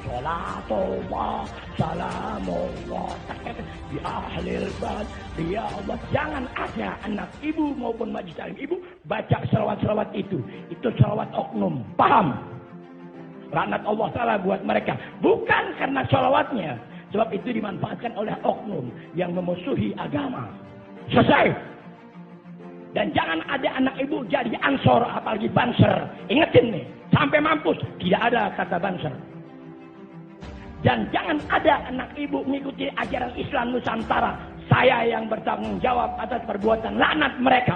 Salatullah, salamullah di ahlil bad, ya Allah. Jangan ada anak ibu maupun majlis taklim ibu baca selawat-selawat itu. Itu selawat oknum. Paham? Laknat Allah Ta'ala buat mereka. Bukan karena selawatnya. Sebab itu dimanfaatkan oleh oknum yang memusuhi agama. Selesai. Dan jangan ada anak ibu jadi ansor apalagi banser. Ingetin nih. Sampai mampus. Tidak ada kata banser. Dan jangan ada anak ibu mengikuti ajaran Islam Nusantara. Saya yang bertanggung jawab atas perbuatan laknat mereka.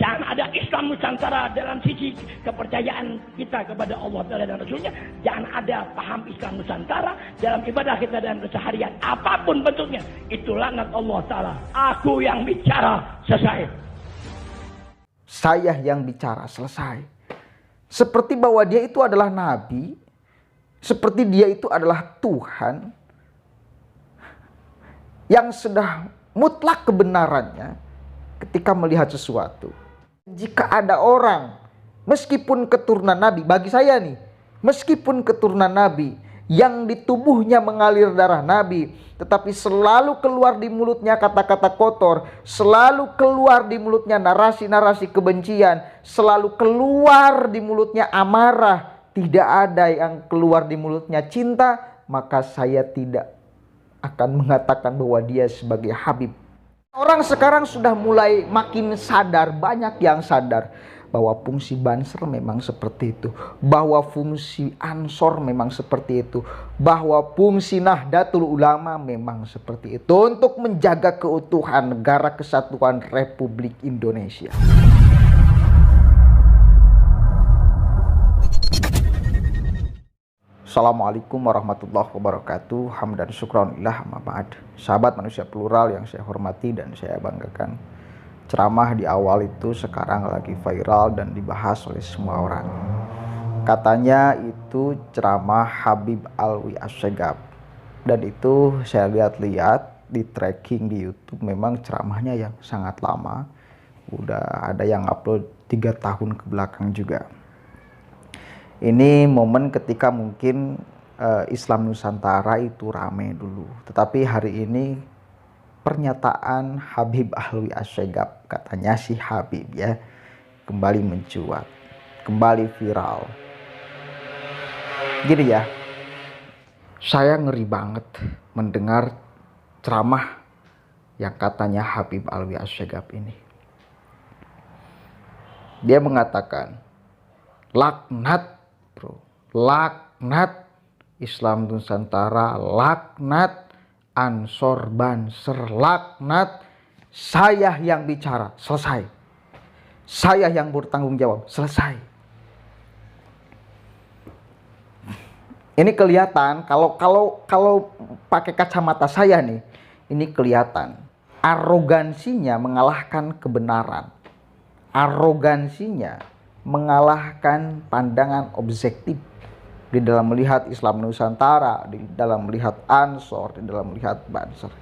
Jangan ada Islam Nusantara dalam sisi kepercayaan kita kepada Allah dan Rasulnya. Jangan ada paham Islam Nusantara dalam ibadah kita dan keseharian. Apapun bentuknya. Itu laknat Allah Ta'ala. Aku yang bicara, selesai. Saya yang bicara, selesai. Seperti bahwa dia itu adalah Nabi. Seperti dia itu adalah Tuhan. Yang sudah mutlak kebenarannya ketika melihat sesuatu. Jika ada orang, meskipun keturunan Nabi, bagi saya nih, meskipun keturunan Nabi, yang di tubuhnya mengalir darah Nabi, tetapi selalu keluar di mulutnya kata-kata kotor, selalu keluar di mulutnya narasi-narasi kebencian, selalu keluar di mulutnya amarah, tidak ada yang keluar di mulutnya cinta, maka saya tidak akan mengatakan bahwa dia sebagai Habib. Orang sekarang sudah mulai makin sadar, banyak yang sadar bahwa fungsi Banser memang seperti itu, bahwa fungsi Ansor memang seperti itu, bahwa fungsi Nahdlatul Ulama memang seperti itu untuk menjaga keutuhan negara kesatuan Republik Indonesia. Assalamualaikum warahmatullahi wabarakatuh. Hamdan syukranillah amma ba'd. Sahabat manusia plural yang saya hormati dan saya banggakan. Ceramah di awal itu sekarang lagi viral dan dibahas oleh semua orang. Katanya itu ceramah Habib Alwi Assegaf. Dan itu saya lihat-lihat di tracking di YouTube, memang ceramahnya yang sangat lama. Udah ada yang upload 3 tahun ke belakang juga. Ini momen ketika mungkin Islam Nusantara itu rame dulu. Tetapi hari ini pernyataan Habib Alwi Assegaf, katanya si Habib ya, kembali mencuat, kembali viral. Gini ya, saya ngeri banget mendengar ceramah yang katanya Habib Alwi Assegaf ini. Dia mengatakan, laknat bro, laknat Islam Nusantara, laknat Ansor Banser, laknat. Saya yang bicara, selesai. Saya yang bertanggung jawab, selesai. Ini kelihatan kalau pakai kacamata saya nih, ini kelihatan arogansinya mengalahkan kebenaran. Arogansinya mengalahkan pandangan objektif di dalam melihat Islam Nusantara, di dalam melihat Ansor, di dalam melihat Banser.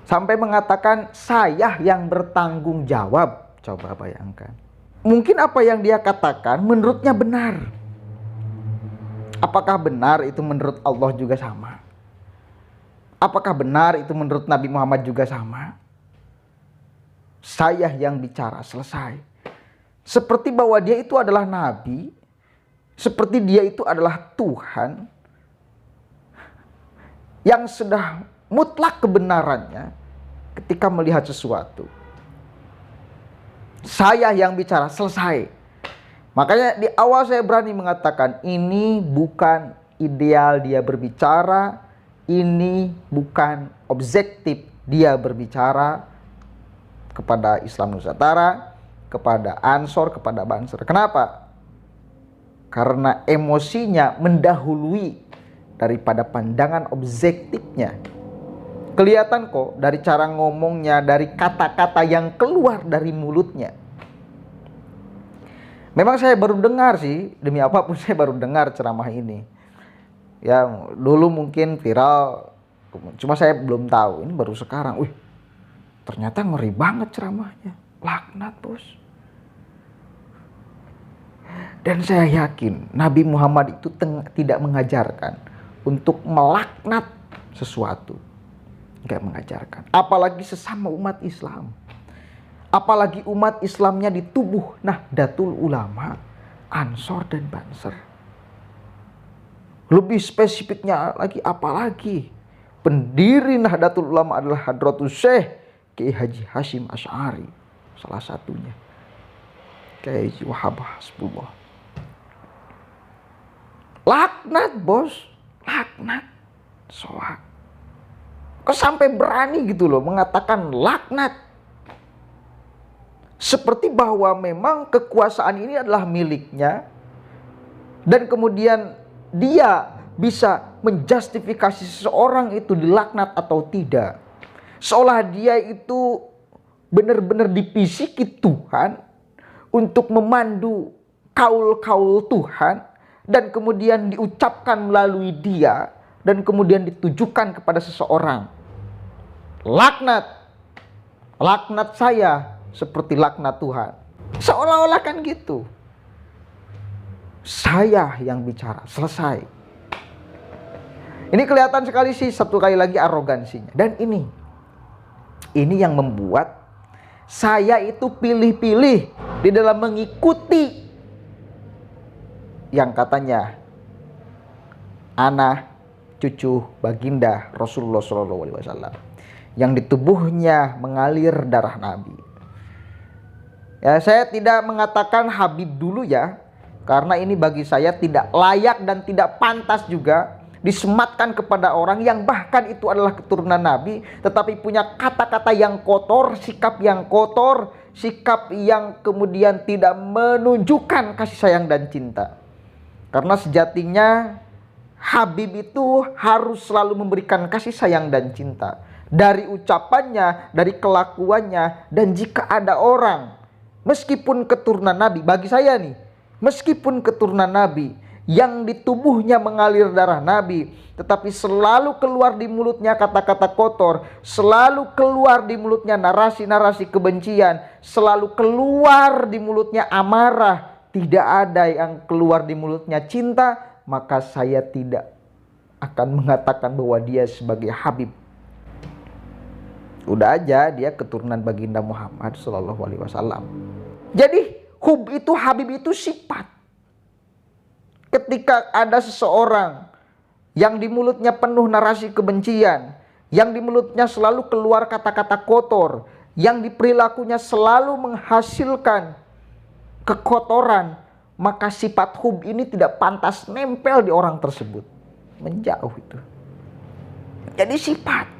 Sampai mengatakan saya yang bertanggung jawab. Coba bayangkan. Mungkin apa yang dia katakan menurutnya benar. Apakah benar itu menurut Allah juga sama? Apakah benar itu menurut Nabi Muhammad juga sama? Saya yang bicara, selesai. Seperti bahwa dia itu adalah Nabi, seperti dia itu adalah Tuhan, yang sudah mutlak kebenarannya ketika melihat sesuatu. Saya yang bicara, selesai. Makanya di awal saya berani mengatakan, ini bukan ideal dia berbicara, ini bukan objektif dia berbicara kepada Islam Nusantara, kepada Ansor, kepada Banser. Kenapa? Karena emosinya mendahului daripada pandangan objektifnya. Kelihatan kok dari cara ngomongnya, dari kata-kata yang keluar dari mulutnya. Memang saya baru dengar sih, demi apapun saya baru dengar ceramah ini. Ya dulu mungkin viral, cuma saya belum tahu. Ini baru sekarang. Wih, ternyata ngeri banget ceramahnya. Laknat bos. Dan saya yakin Nabi Muhammad itu tidak mengajarkan untuk melaknat sesuatu. Nggak mengajarkan. Apalagi sesama umat Islam. Apalagi umat Islamnya di tubuh Nahdlatul Ulama, Ansor dan Banser. Lebih spesifiknya lagi, apalagi pendiri Nahdlatul Ulama adalah Hadratus Syekh Kiai Haji Hashim Asy'ari, salah satunya. Kiai Haji Wahab Hasbullah. Laknat bos, laknat. Soak. Kok sampai berani gitu loh mengatakan laknat. Seperti bahwa memang kekuasaan ini adalah miliknya. Dan kemudian dia bisa menjustifikasi seseorang itu dilaknat atau tidak. Seolah dia itu benar-benar dipisiki Tuhan untuk memandu kaul-kaul Tuhan. Dan kemudian diucapkan melalui dia. Dan kemudian ditujukan kepada seseorang. Laknat. Laknat saya seperti laknat Tuhan. Seolah-olah kan gitu. Saya yang bicara. Selesai. Ini kelihatan sekali sih satu kali lagi arogansinya. Dan ini yang membuat saya itu pilih-pilih di dalam mengikuti yang katanya anak cucu baginda Rasulullah SAW yang di tubuhnya mengalir darah Nabi. Ya, saya tidak mengatakan Habib dulu ya, karena ini bagi saya tidak layak dan tidak pantas juga disematkan kepada orang yang bahkan itu adalah keturunan Nabi, tetapi punya kata-kata yang kotor, sikap yang kotor, sikap yang kemudian tidak menunjukkan kasih sayang dan cinta. Karena sejatinya Habib itu harus selalu memberikan kasih sayang dan cinta. Dari ucapannya, dari kelakuannya. Dan jika ada orang, meskipun keturunan Nabi, bagi saya nih, meskipun keturunan Nabi, yang di tubuhnya mengalir darah Nabi, tetapi selalu keluar di mulutnya kata-kata kotor, selalu keluar di mulutnya narasi-narasi kebencian, selalu keluar di mulutnya amarah, tidak ada yang keluar di mulutnya cinta, maka saya tidak akan mengatakan bahwa dia sebagai Habib. Udah aja dia keturunan baginda Muhammad SAW. Jadi Habib itu sifat. Ketika ada seseorang yang di mulutnya penuh narasi kebencian, yang di mulutnya selalu keluar kata-kata kotor, yang di perilakunya selalu menghasilkan kekotoran, maka sifat hub ini tidak pantas nempel di orang tersebut. Menjauh itu. Jadi sifat.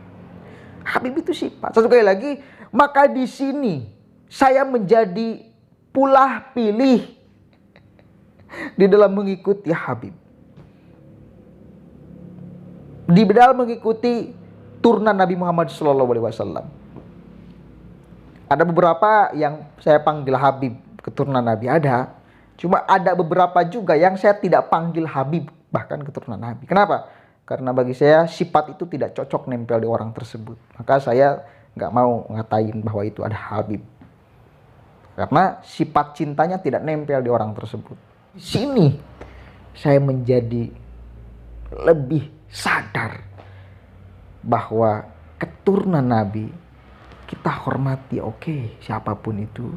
Habib itu sifat. Satu kali lagi, maka di sini saya menjadi pulah pilih di dalam mengikuti Habib. Di dalam mengikuti turunan Nabi Muhammad SAW. Ada beberapa yang saya panggil Habib keturunan Nabi, ada. Cuma ada beberapa juga yang saya tidak panggil Habib bahkan keturunan Nabi. Kenapa? Karena bagi saya sifat itu tidak cocok nempel di orang tersebut. Maka saya nggak mau ngatain bahwa itu ada Habib. Karena sifat cintanya tidak nempel di orang tersebut. Di sini saya menjadi lebih sadar bahwa keturunan Nabi kita hormati, oke, siapapun itu,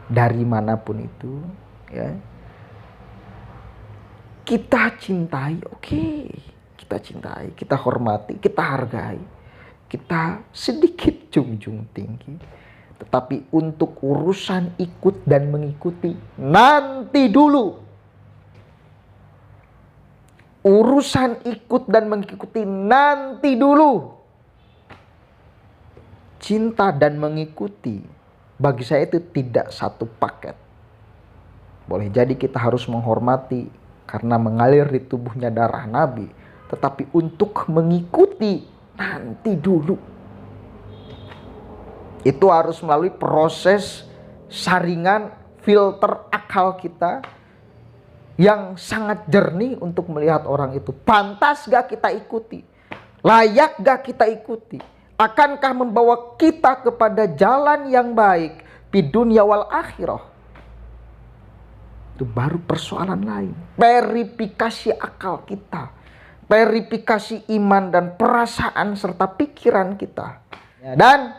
dari manapun itu, ya. Kita cintai, oke, kita cintai, kita hormati, kita hargai, kita sedikit junjung tinggi. Tetapi untuk urusan ikut dan mengikuti, nanti dulu. Urusan ikut dan mengikuti nanti dulu. Cinta dan mengikuti bagi saya itu tidak satu paket. Boleh jadi kita harus menghormati karena mengalir di tubuhnya darah Nabi. Tetapi untuk mengikuti nanti dulu. Itu harus melalui proses saringan filter akal kita yang sangat jernih untuk melihat orang itu. Pantas gak kita ikuti? Layak gak kita ikuti? Akankah membawa kita kepada jalan yang baik di dunia wal akhirah? itu baru persoalan lain. Verifikasi akal kita, verifikasi iman dan perasaan serta pikiran kita. Dan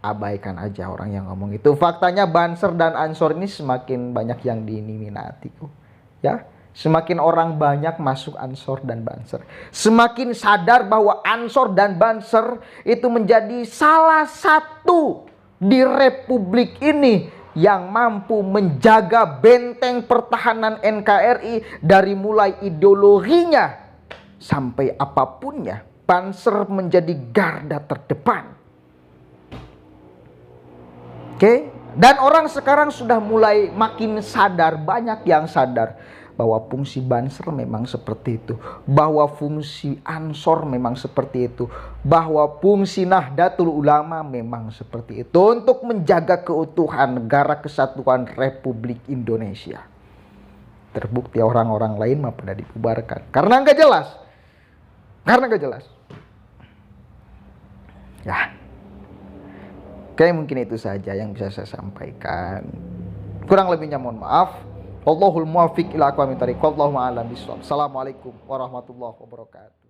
abaikan aja orang yang ngomong itu. Faktanya Banser dan Ansor ini semakin banyak yang diminati kok. Ya, semakin orang banyak masuk Ansor dan Banser, semakin sadar bahwa Ansor dan Banser itu menjadi salah satu di Republik ini yang mampu menjaga benteng pertahanan NKRI dari mulai ideologinya sampai apapunnya. Banser menjadi garda terdepan. Oke? Dan orang sekarang sudah mulai makin sadar, banyak yang sadar bahwa fungsi Banser memang seperti itu, bahwa fungsi Ansor memang seperti itu, bahwa fungsi Nahdlatul Ulama memang seperti itu untuk menjaga keutuhan negara kesatuan Republik Indonesia. Terbukti orang-orang lain mah pada dibubarkan karena nggak jelas. Ya, oke, mungkin itu saja yang bisa saya sampaikan. Kurang lebihnya mohon maaf. Wallahul muwaffiq ila aqwamit thoriq. Wallahu a'lam bishawab. Assalamualaikum warahmatullahi wabarakatuh.